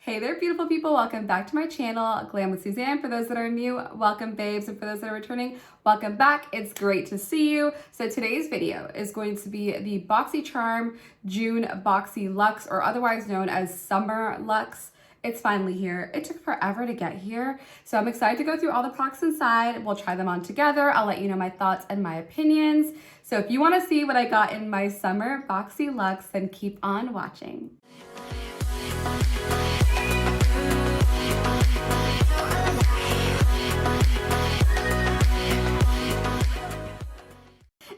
Hey there, beautiful people. Welcome back to my channel, Glam with Suzanne. For those that are new, welcome babes. And for those that are returning, welcome back. It's great to see you. So today's video is going to be the Boxycharm June Boxyluxe, or otherwise known as Summer Luxe. It's finally here. It took forever to get here. So I'm excited to go through all the products inside. We'll try them on together. I'll let you know my thoughts and my opinions. So if you want to see what I got in my Summer Boxyluxe, then keep on watching.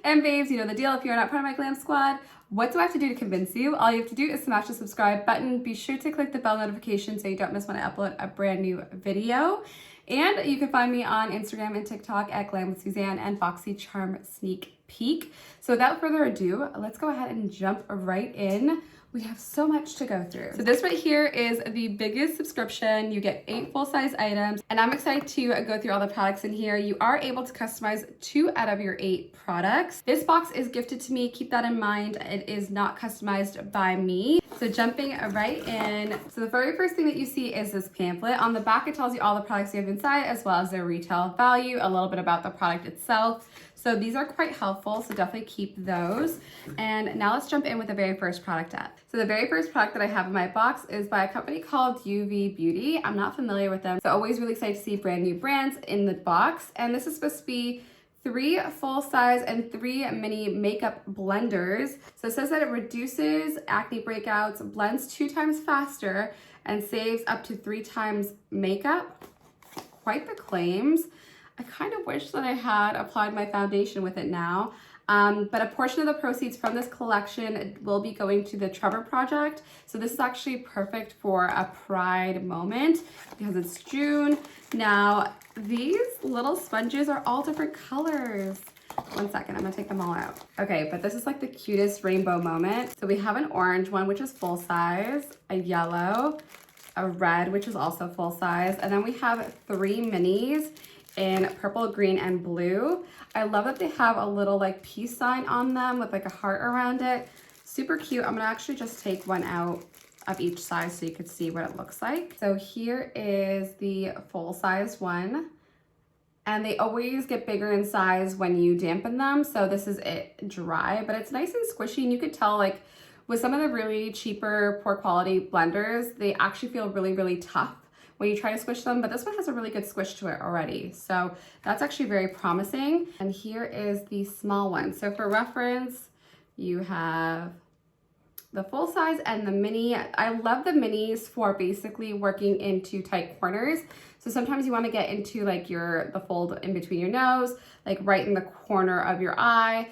And babes, you know the deal. If you're not part of my glam squad, what do I have to do to convince you? All you have to do is smash the subscribe button. Be sure to click the bell notification so you don't miss when I upload a brand new video. And you can find me on Instagram and TikTok at Glam with Suzanne and Boxycharm Sneak Peek. So without further ado, let's go ahead and jump right in. We have so much to go through. So this right here is the biggest subscription. You get 8 full-size items, and I'm excited to go through all the products in here. You are able to customize 2 out of your 8 products. This box is gifted to me. Keep that in mind. It is not customized by me. So jumping right in. So the very first thing that you see is this pamphlet. On the back, it tells you all the products you have inside, as well as their retail value, a little bit about the product itself. So these are quite helpful, so definitely keep those. And now let's jump in with the very first product up. So the very first product that I have in my box is by a company called UV Beauty. I'm not familiar with them, so always really excited to see brand new brands in the box. And this is supposed to be 3 full-size and 3 mini makeup blenders. So it says that it reduces acne breakouts, blends 2 times faster, and saves up to 3 times makeup. Quite the claims. I kind of wish that I had applied my foundation with it now. But a portion of the proceeds from this collection will be going to the Trevor Project. So this is actually perfect for a Pride moment because it's June. Now, these little sponges are all different colors. One second, I'm gonna take them all out. Okay, but this is like the cutest rainbow moment. So we have an orange one, which is full size, a yellow, a red, which is also full size, and then we have 3 minis in purple, green, and blue. I love that they have a little like peace sign on them with like a heart around it. Super cute. I'm gonna actually just take one out of each size so you could see what it looks like. So here is the full size one. And they always get bigger in size when you dampen them. So this is it dry, but it's nice and squishy, and you could tell like with some of the really cheaper, poor quality blenders, they actually feel really, really tough when you try to squish them, but this one has a really good squish to it already. So that's actually very promising. And here is the small one. So for reference, you have the full size and the mini. I love the minis for basically working into tight corners. So sometimes you want to get into like the fold in between your nose, like right in the corner of your eye.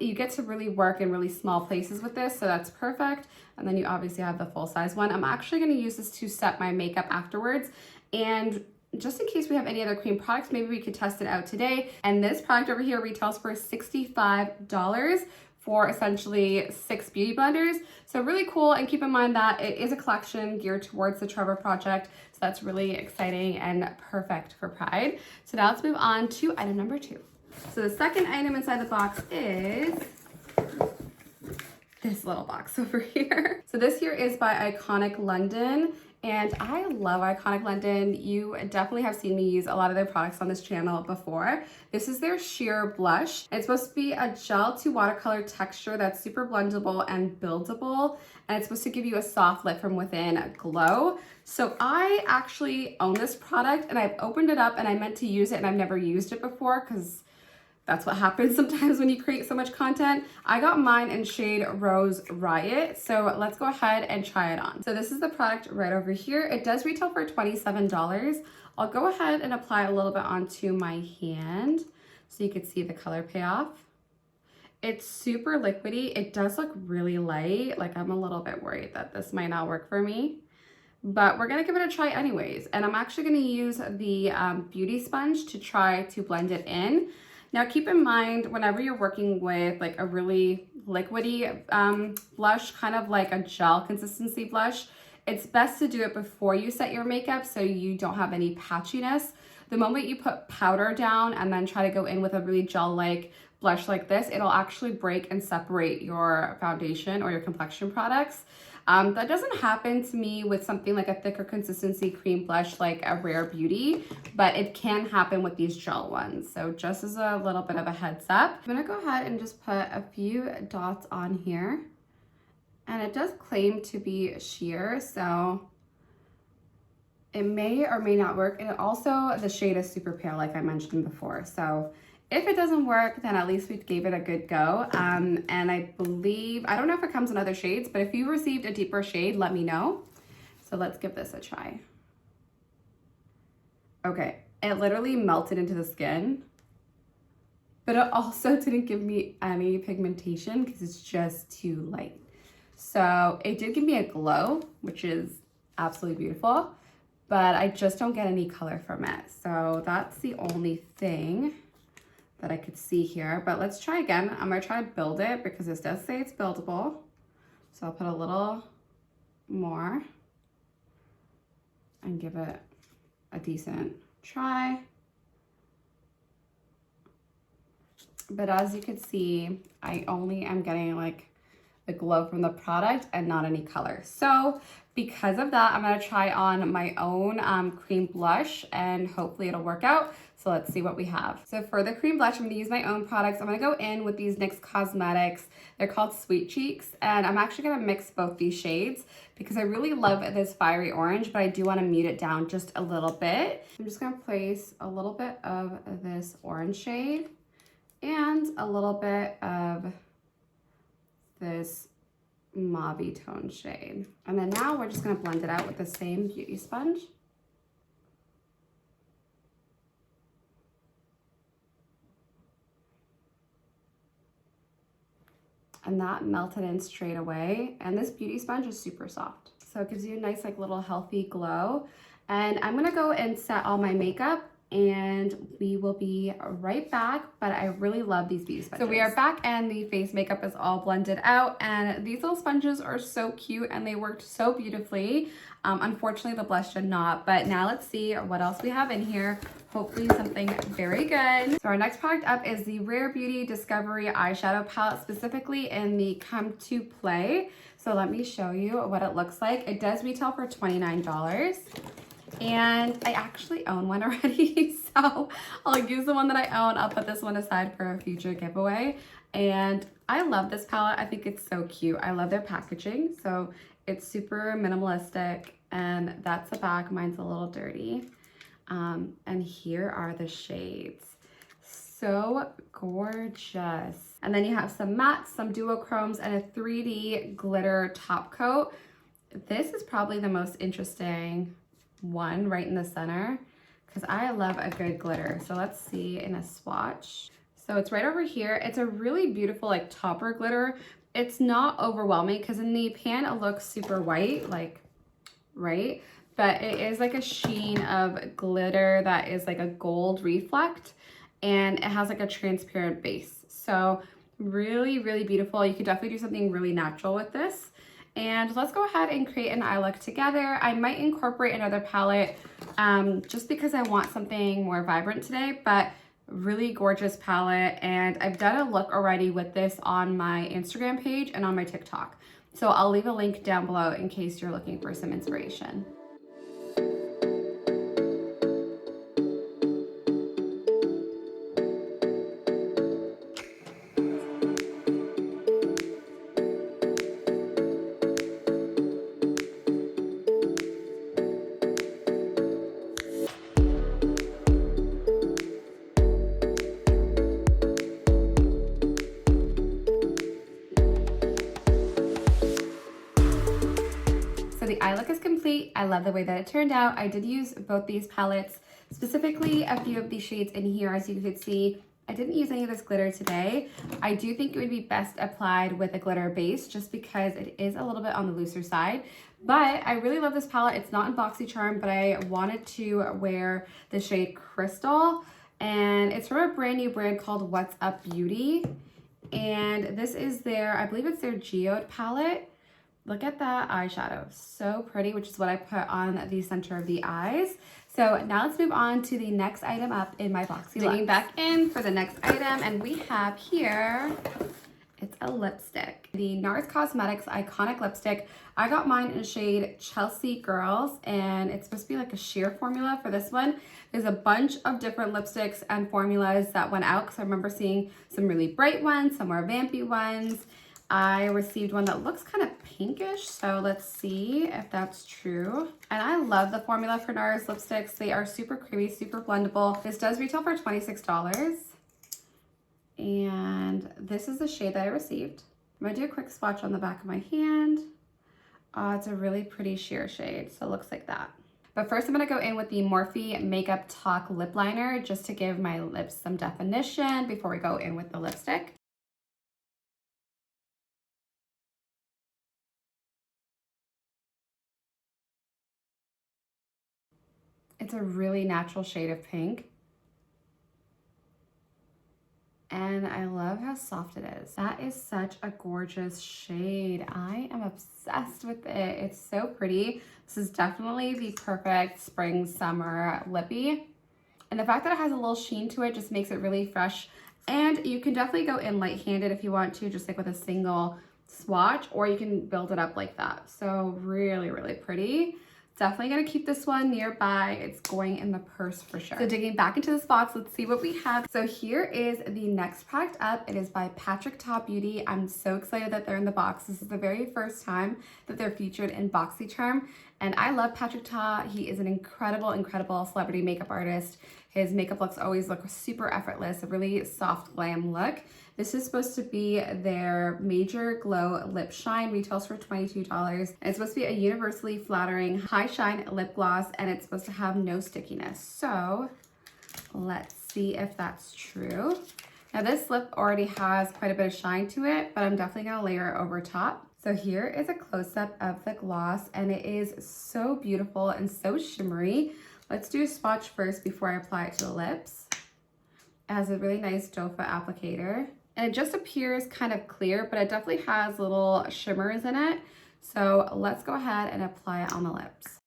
You get to really work in really small places with this, so that's perfect. And then you obviously have the full size one. I'm actually going to use this to set my makeup afterwards. And just in case we have any other cream products, maybe we could test it out today. And this product over here retails for $65 for essentially 6 beauty blenders. So really cool, and keep in mind that it is a collection geared towards the Trevor Project. So that's really exciting and perfect for Pride. So now let's move on to item number 2. So the second item inside the box is this little box over here. So this here is by Iconic London. And I love Iconic London. You definitely have seen me use a lot of their products on this channel before. This is their sheer blush. It's supposed to be a gel to watercolor texture that's super blendable and buildable. And it's supposed to give you a soft lit from within glow. So I actually own this product, and I've opened it up and I meant to use it, and I've never used it before because that's what happens sometimes when you create so much content. I got mine in shade Rose Riot, so let's go ahead and try it on. So this is the product right over here. It does retail for $27. I'll go ahead and apply a little bit onto my hand so you can see the color payoff. It's super liquidy. It does look really light. Like, I'm a little bit worried that this might not work for me, but we're gonna give it a try anyways. And I'm actually gonna use the beauty sponge to try to blend it in. Now keep in mind, whenever you're working with like a really liquidy blush, kind of like a gel consistency blush, it's best to do it before you set your makeup so you don't have any patchiness. The moment you put powder down and then try to go in with a really gel-like blush like this, it'll actually break and separate your foundation or your complexion products. That doesn't happen to me with something like a thicker consistency cream blush like a Rare Beauty, but it can happen with these gel ones. So just as a little bit of a heads up, I'm gonna go ahead and just put a few dots on here. And it does claim to be sheer, so it may or may not work. And also the shade is super pale like I mentioned before. So if it doesn't work, then at least we gave it a good go. And I believe, I don't know if it comes in other shades, but if you received a deeper shade, let me know. So let's give this a try. Okay, it literally melted into the skin, but it also didn't give me any pigmentation because it's just too light. So it did give me a glow, which is absolutely beautiful, but I just don't get any color from it. So that's the only thing that I could see here, but let's try again. I'm gonna try to build it because this does say it's buildable. So I'll put a little more and give it a decent try. But as you can see, I only am getting like the glow from the product and not any color. So because of that, I'm gonna try on my own cream blush and hopefully it'll work out. So let's see what we have. So for the cream blush, I'm gonna use my own products. I'm gonna go in with these NYX Cosmetics. They're called Sweet Cheeks. And I'm actually gonna mix both these shades because I really love this fiery orange, but I do wanna mute it down just a little bit. I'm just gonna place a little bit of this orange shade and a little bit of this mauve tone shade. And then now we're just gonna blend it out with the same beauty sponge. And that melted in straight away. And this beauty sponge is super soft. So it gives you a nice like little healthy glow. And I'm gonna go and set all my makeup and we will be right back, but I really love these beauty sponges. So we are back and the face makeup is all blended out and these little sponges are so cute and they worked so beautifully. Unfortunately the blush did not, but now let's see what else we have in here. Hopefully something very good. So our next product up is the Rare Beauty Discovery Eyeshadow Palette, specifically in the Come to Play. So let me show you what it looks like. It does retail for $29. And I actually own one already, so I'll use the one that I own. I'll put this one aside for a future giveaway. And I love this palette. I think it's so cute. I love their packaging. So it's super minimalistic and that's the back. Mine's a little dirty. And here are the shades. So gorgeous. And then you have some mattes, some duochromes, and a 3D glitter top coat. This is probably the most interesting one right in the center because I love a good glitter. So let's see in a swatch. So it's right over here. It's a really beautiful like topper glitter. It's not overwhelming because in the pan it looks super white, like, right? But it is like a sheen of glitter that is like a gold reflect and it has like a transparent base. So really, really beautiful. You could definitely do something really natural with this. And let's go ahead and create an eye look together. I might incorporate another palette just because I want something more vibrant today, but really gorgeous palette. And I've done a look already with this on my Instagram page and on my TikTok. So I'll leave a link down below in case you're looking for some inspiration. So the eye look is complete. I love the way that it turned out. I did use both these palettes, specifically a few of these shades in here. As you could see, I didn't use any of this glitter today. I do think it would be best applied with a glitter base just because it is a little bit on the looser side. But I really love this palette. It's not in Boxycharm, but I wanted to wear the shade Crystal. And it's from a brand new brand called What's Up Beauty. And this is their, I believe it's their Geode palette. Look at that eyeshadow, so pretty, which is what I put on the center of the eyes. So now let's move on to the next item up in my Boxyluxe. Digging back in for the next item, and we have here It's a lipstick. The NARS Cosmetics Iconic Lipstick. I got mine in shade Chelsea Girls, and it's supposed to be like a sheer formula for this one. There's a bunch of different lipsticks and formulas that went out because I remember seeing some really bright ones, some more vampy ones. I received one that looks kind of pinkish, so let's see if that's true. And I love the formula for NARS lipsticks. They are super creamy, super blendable. This does retail for $26. And this is the shade that I received. I'm gonna do a quick swatch on the back of my hand. It's a really pretty sheer shade, so it looks like that. But first I'm gonna go in with the Morphe Makeup Talk Lip Liner just to give my lips some definition before we go in with the lipstick. It's a really natural shade of pink. And I love how soft it is. That is such a gorgeous shade. I am obsessed with it. It's so pretty. This is definitely the perfect spring, summer lippy. And the fact that it has a little sheen to it just makes it really fresh. And you can definitely go in light-handed if you want to, just like with a single swatch, or you can build it up like that. So really, really pretty. Definitely gonna keep this one nearby. It's going in the purse for sure. So digging back into this box, let's see what we have. So here is the next product up. It is by Patrick Ta Beauty. I'm so excited that they're in the box. This is the very first time that they're featured in Boxycharm. And I love Patrick Ta. He is an incredible, incredible celebrity makeup artist. His makeup looks always look super effortless, a really soft glam look. This is supposed to be their Major Glow Lip Shine, retails for $22. And it's supposed to be a universally flattering high shine lip gloss, and it's supposed to have no stickiness. So let's see if that's true. Now this lip already has quite a bit of shine to it, but I'm definitely gonna layer it over top. So here is a close-up of the gloss, and it is so beautiful and so shimmery. Let's do a swatch first before I apply it to the lips. It has a really nice doe foot applicator. And it just appears kind of clear, but it definitely has little shimmers in it. So let's go ahead and apply it on the lips.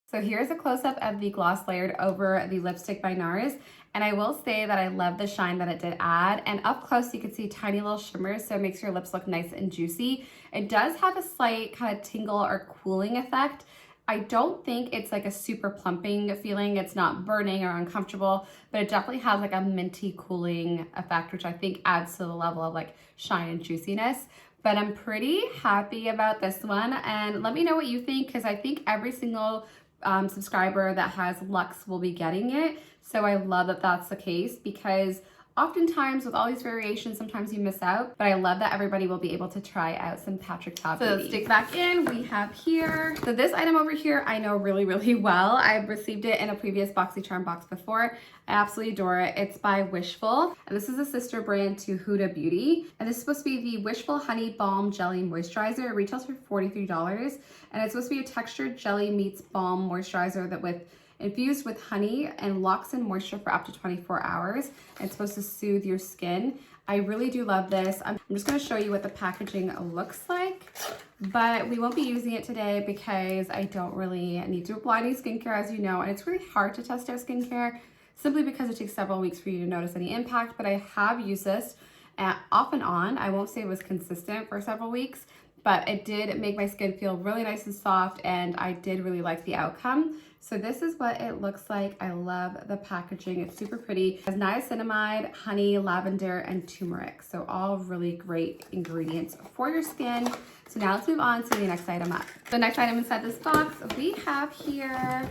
So here's a close-up of the gloss layered over the lipstick by NARS. And I will say that I love the shine that it did add. And up close, you can see tiny little shimmers, so it makes your lips look nice and juicy. It does have a slight kind of tingle or cooling effect. I don't think it's like a super plumping feeling. It's not burning or uncomfortable, but it definitely has like a minty cooling effect, which I think adds to the level of like shine and juiciness. But I'm pretty happy about this one. And let me know what you think, because I think every single subscriber that has Luxe will be getting it. So I love that that's the case, because oftentimes with all these variations, sometimes you miss out, but I love that everybody will be able to try out some Patrick Ta Beauty. So let's dig back in. We have here, so this item over here, I know really, really well. I've received it in a previous Boxycharm box before. I absolutely adore it. It's by Wishful, and this is a sister brand to Huda Beauty. And this is supposed to be the Wishful Honey Balm Jelly Moisturizer. It retails for $43, and it's supposed to be a textured jelly meets balm moisturizer that infused with honey and locks in moisture for up to 24 hours. It's supposed to soothe your skin. I really do love this. I'm just gonna show you what the packaging looks like, but we won't be using it today because I don't really need to apply any skincare, as you know, and it's really hard to test out skincare simply because it takes several weeks for you to notice any impact. But I have used this off and on. I won't say it was consistent for several weeks, but it did make my skin feel really nice and soft, and I did really like the outcome. So this is what it looks like. I love the packaging. It's super pretty. It has niacinamide, honey, lavender, and turmeric. So all really great ingredients for your skin. So now let's move on to the next item up. The next item inside this box, we have here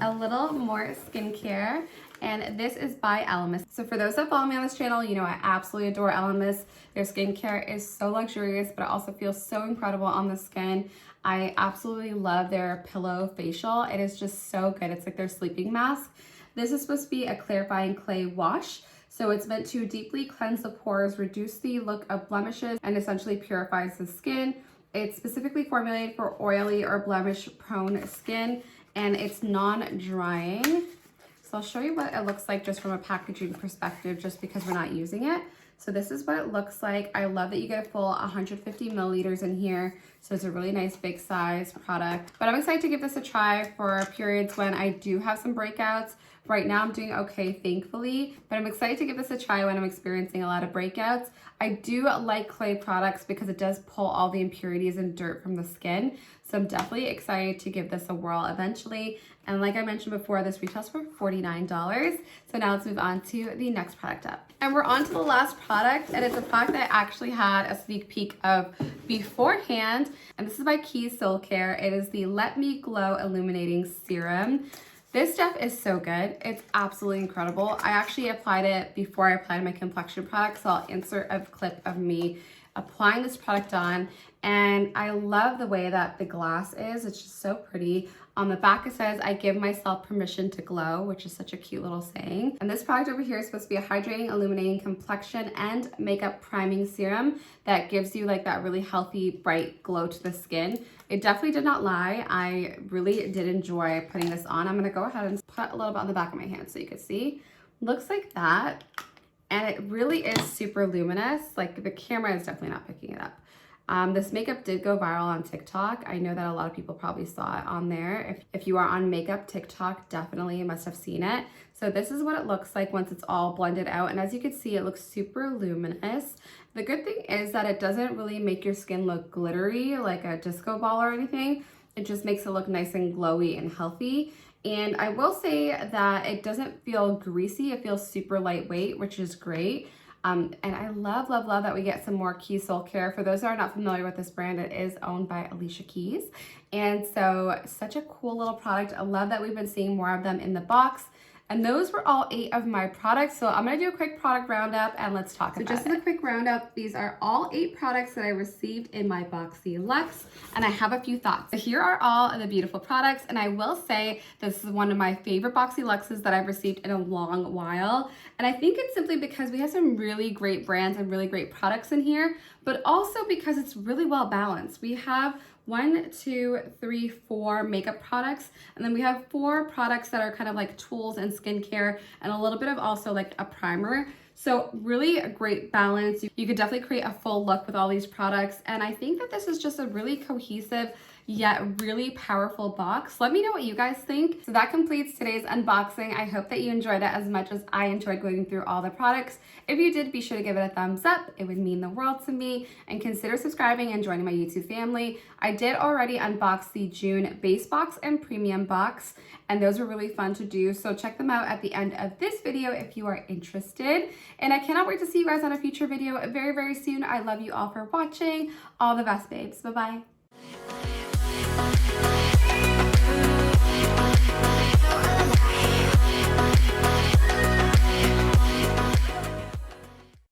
a little more skincare. And this is by Elemis. So for those that follow me on this channel, you know I absolutely adore Elemis. Their skincare is so luxurious, but it also feels so incredible on the skin. I absolutely love their Pillow Facial. It is just so good. It's like their sleeping mask. This is supposed to be a clarifying clay wash. So it's meant to deeply cleanse the pores, reduce the look of blemishes, and essentially purifies the skin. It's specifically formulated for oily or blemish-prone skin, and it's non-drying. So I'll show you what it looks like just from a packaging perspective, just because we're not using it. So this is what it looks like. I love that you get a full 150 milliliters in here. So it's a really nice big size product. But I'm excited to give this a try for periods when I do have some breakouts. Right now I'm doing okay, thankfully, but I'm excited to give this a try when I'm experiencing a lot of breakouts. I do like clay products because it does pull all the impurities and dirt from the skin. So I'm definitely excited to give this a whirl eventually. And like I mentioned before, this retails for $49. So now let's move on to the next product up. And we're on to the last product, and it's a product that I actually had a sneak peek of beforehand. And this is by Keys Soul Care. It is the Let Me Glow Illuminating Serum. This stuff is so good. It's absolutely incredible. I actually applied it before I applied my complexion product, so I'll insert a clip of me applying this product on, and I love the way that the glass is. It's just so pretty. On the back it says, I give myself permission to glow, which is such a cute little saying. And this product over here is supposed to be a hydrating, illuminating complexion and makeup priming serum that gives you like that really healthy, bright glow to the skin. It definitely did not lie. I really did enjoy putting this on. I'm gonna go ahead and put a little bit on the back of my hand so you can see. Looks like that. And it really is super luminous. Like the camera is definitely not picking it up. This makeup did go viral on TikTok. I know that a lot of people probably saw it on there. If you are on makeup TikTok, definitely must have seen it. So this is what it looks like once it's all blended out. And as you can see, it looks super luminous. The good thing is that it doesn't really make your skin look glittery like a disco ball or anything. It just makes it look nice and glowy and healthy. And I will say that it doesn't feel greasy. It feels super lightweight, which is great. And I love, love, love that we get some more Keys Soul Care. For those that are not familiar with this brand, it is owned by Alicia Keys. And so such a cool little product. I love that we've been seeing more of them in the box. And those were all 8 of my products. So I'm gonna do a quick product roundup and let's talk about it. So just as a quick roundup, these are all 8 products that I received in my Boxyluxe, and I have a few thoughts. So here are all of the beautiful products, and I will say this is one of my favorite Boxyluxes that I've received in a long while. And I think it's simply because we have some really great brands and really great products in here, but also because it's really well balanced. We have 1, 2, 3, 4 makeup products, and then we have 4 products that are kind of like tools and skincare, and a little bit of also like a primer. So really a great balance. You could definitely create a full look with all these products, and I think that this is just a really cohesive yet really powerful box. Let me know what you guys think. So that completes today's unboxing. I hope that you enjoyed it as much as I enjoyed going through all the products. If you did, be sure to give it a thumbs up. It would mean the world to me, and consider subscribing and joining my YouTube family. I did already unbox the June base box and premium box, and those were really fun to do. So check them out at the end of this video if you are interested. And I cannot wait to see you guys on a future video very, very soon. I love you all for watching. All the best, babes. Bye-bye.